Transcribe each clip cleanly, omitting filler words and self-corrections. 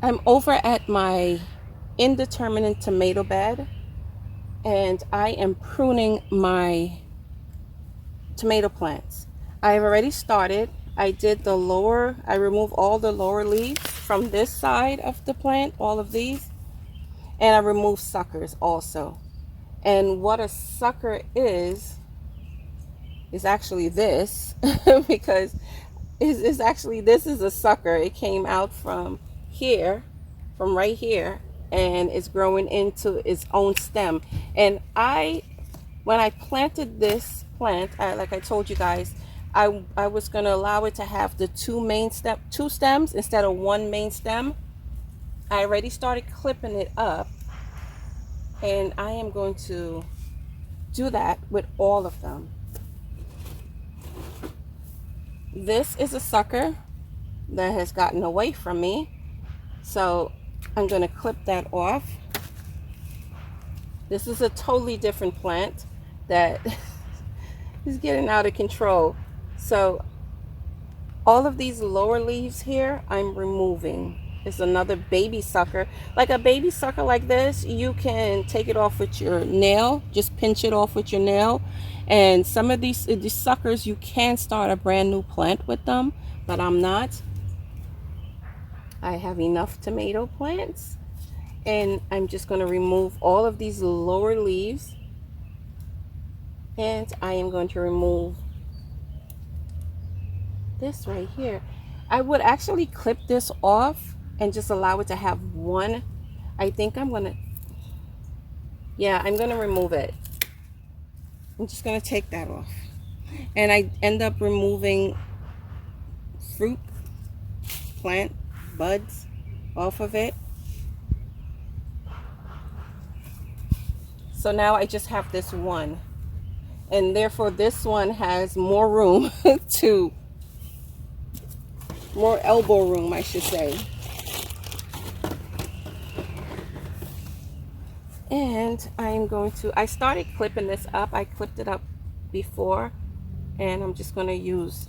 I'm over at my indeterminate tomato bed, and I am pruning my tomato plants. I have already started. I did the lower, I removed all the lower leaves from this side of the plant, all of these, and I removed suckers also. And what a sucker is actually this, because it's actually, this is a sucker. It came out from here, from right here, and it's growing into its own stem. And when I planted this plant, like I told you guys, I was going to allow it to have the two stems instead of one main stem. I already started clipping it up, and I am going to do that with all of them. This is a sucker that has gotten away from me, so I'm going to clip that off. This is a totally different plant that is getting out of control. So all of these lower leaves here, I'm removing. It's another baby sucker. Like a baby sucker like this, you can take it off with your nail, just pinch it off with your nail. And some of these suckers, you can start a brand new plant with them, but I'm not. I have enough tomato plants, and I'm just going to remove all of these lower leaves, and I am going to remove this right here. I would actually clip this off and just allow it to have one. I think I'm gonna, yeah, I'm gonna remove it. I'm just gonna take that off, and I end up removing fruit plant buds off of it. So now I just have this one, and therefore this one has more room to, more elbow room, I should say. And I'm going to, I started clipping this up. I clipped it up before, and I'm just going to use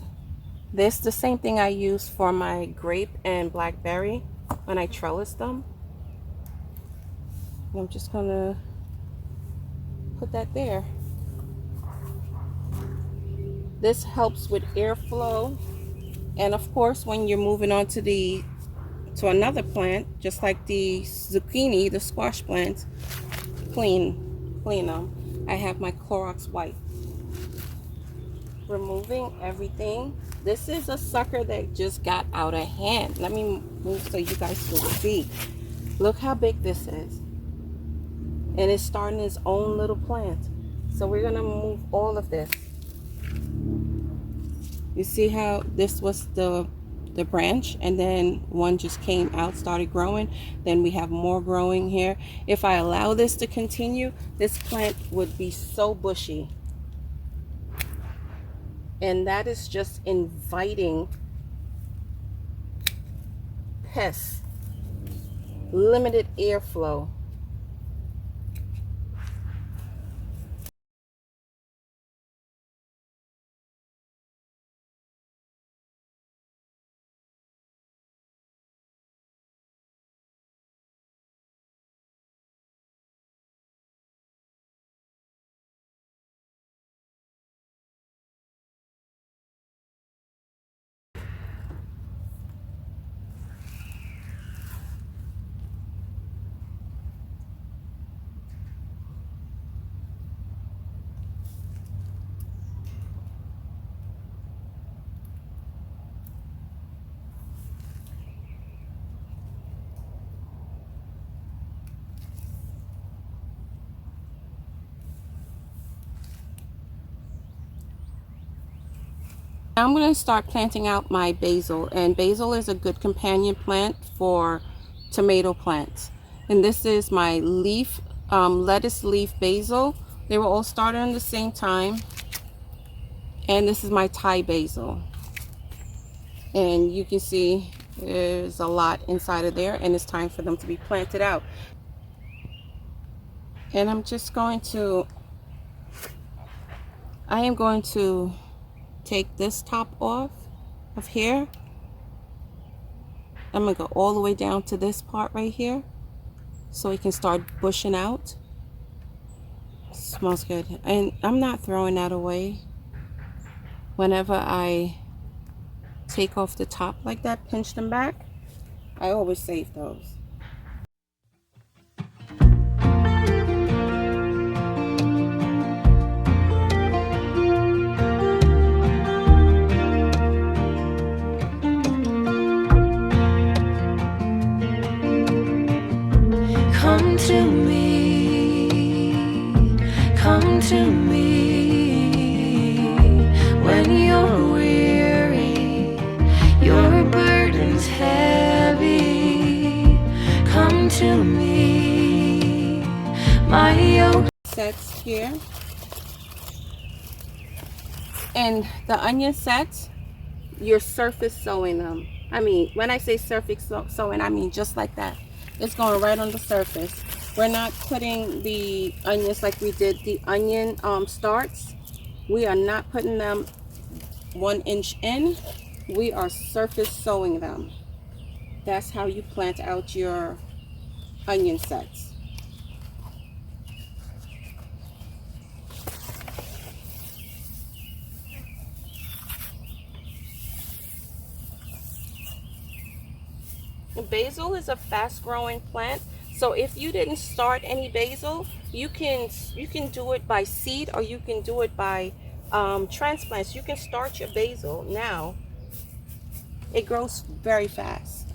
this, the same thing I use for my grape and blackberry when I trellis them. And I'm just going to put that there. This helps with airflow, and of course when you're moving on to another plant, just like the zucchini, the squash plants, clean them. I have my Clorox wipe. Removing everything. This is a sucker that just got out of hand. Let me move so you guys can see. Look how big this is, and it's starting its own little plant. So we're gonna move all of this. You see how this was the branch, and then one just came out, started growing. Then we have more growing here. If I allow this to continue, this plant would be so bushy, and that is just inviting pests, limited airflow. I'm going to start planting out my basil, and basil is a good companion plant for tomato plants. And this is my leaf, lettuce leaf basil. They were all started at the same time. And this is my Thai basil. And you can see there's a lot inside of there, and it's time for them to be planted out. And I'm just going to, I am going to take this top off of here, I'm gonna go all the way down to this part right here so it can start bushing out. Smells good. And I'm not throwing that away. Whenever I take off the top like that, pinch them back, I always save those. Come to me when you're weary, your burden's heavy. Come to me, my yoke. Sets here, and the onion sets, you're surface sewing them. I mean, when I say surface sewing, I mean just like that. It's going right on the surface. We're not putting the onions like we did the onion starts. We are not putting them 1 inch in. We are surface sewing them. That's how you plant out your onion sets. Basil is a fast-growing plant, so if you didn't start any basil, you can do it by seed, or you can do it by transplants. You can start your basil now. It grows very fast.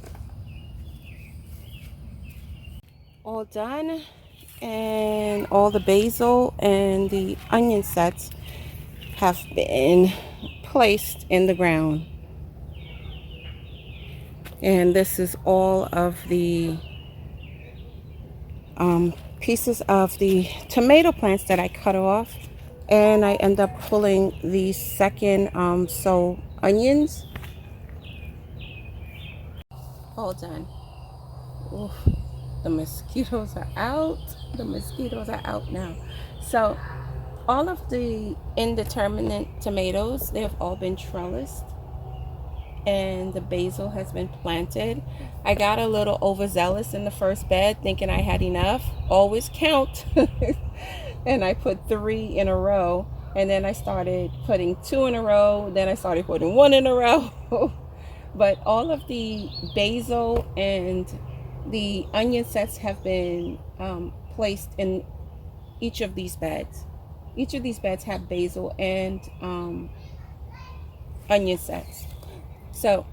All done, and all the basil and the onion sets have been placed in the ground. And this is all of the pieces of the tomato plants that I cut off, and I end up pulling the second sow onions. All done. Oof, the mosquitoes are out. The mosquitoes are out now. So all of the indeterminate tomatoes, they have all been trellised, and the basil has been planted. I got a little overzealous in the first bed, thinking I had enough. Always count. And I put 3 in a row, and then I started putting 2 in a row, then I started putting 1 in a row. But all of the basil and the onion sets have been placed in each of these beds. Each of these beds have basil and onion sets. So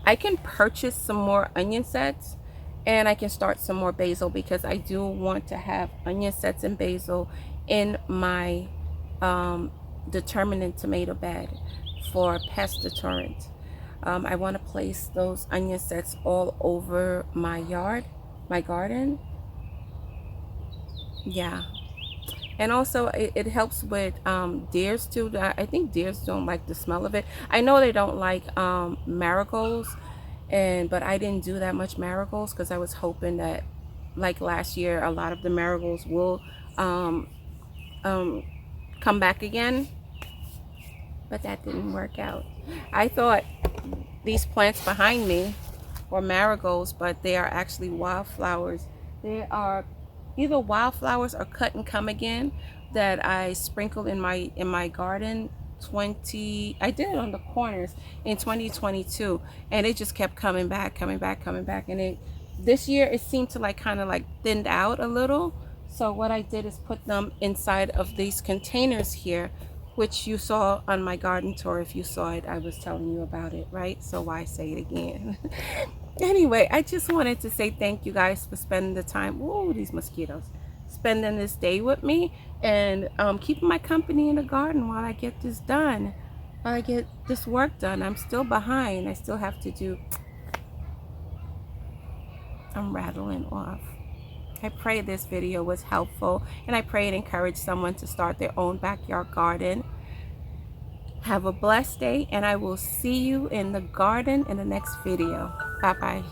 I can purchase some more onion sets, and I can start some more basil, because I do want to have onion sets and basil in my determinate tomato bed for pest deterrent. I want to place those onion sets all over my yard, my garden. Yeah. And also it helps with deers too. I think deers don't like the smell of it. I know they don't like marigolds, but I didn't do that much marigolds because I was hoping that, like last year, a lot of the marigolds will come back again, but that didn't work out. I thought these plants behind me were marigolds, but they are actually wildflowers. They are either wildflowers or cut and come again that I sprinkled in my garden. I did it on the corners in 2022, and it just kept coming back, and this year it seemed to kind of thinned out a little. So what I did is put them inside of these containers here, which you saw on my garden tour. If you saw it, I was telling you about it, right? So why say it again? Anyway, I just wanted to say thank you guys for spending the time. Ooh, these mosquitoes. Spending this day with me, and keeping my company in the garden while I get this done. While I get this work done. I'm still behind. I still have to do. I'm rattling off. I pray this video was helpful, and I pray it encouraged someone to start their own backyard garden. Have a blessed day, and I will see you in the garden in the next video. Bye-bye.